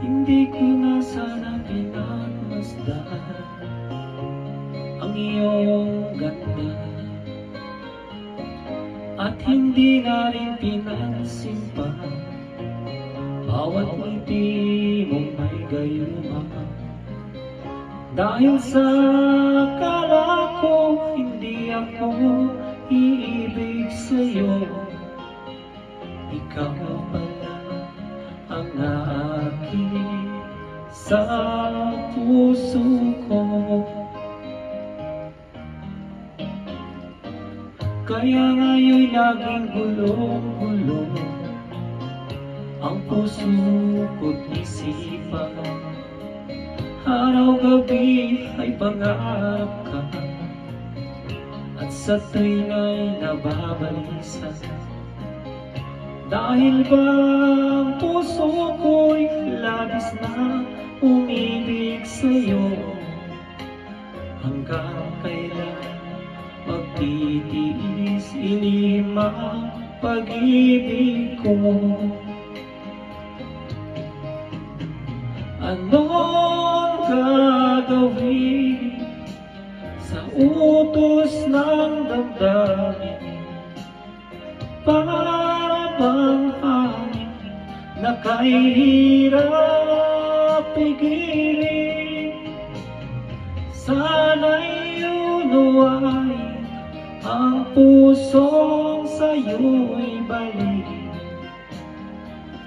Hindi ko na sana pinagmasdan ang iyong ganda, at hindi na rin pinansin pa bawat ngiti mong may gayuma. Dahil sa akala ko hindi ako iibig sa'yo, ikaw pala ang aking sa puso ko. Kaya ngayon'y laging gulong-gulong ang puso ko't isipan. Araw-gabi ay pangarap ka, at sa tuwinga'y nababalisa. Dahil ba ang puso ko'y labis na umibig sa'yo, hanggang kailan magtitiis ilim ang pag-ibig ko? Anong gagawin sa utos ng damdamin? Para bang hangin na kahirap pigilin? Sana'y unawain ang pusong sa'yo'y balik.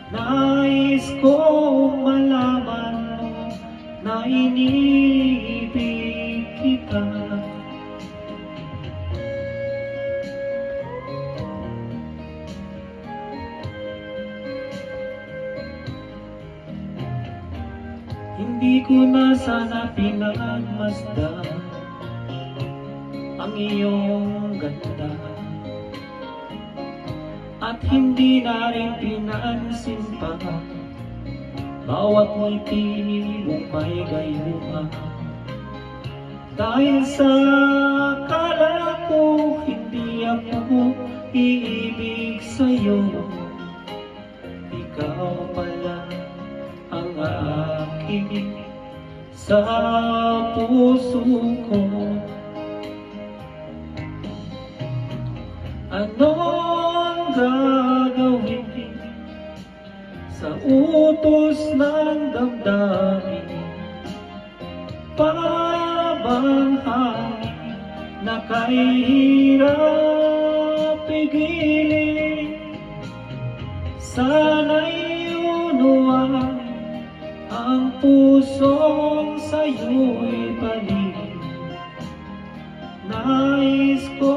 Nais kong malaman mo na iniibig kita. Hindi ko na sana pinagmasdan ang iyong ganda, at hindi na rin pinansin pa bawat ngiti mong may gayuma. Dahil sa akala ko hindi ako iibig sa'yo, ikaw pala ang aking sa puso ko. Anong gagawin sa utos ng damdamin? Para bang hangin na kahirap pigilin? Sana'y unawain ang pusong sa'yo'y balik. Nais ko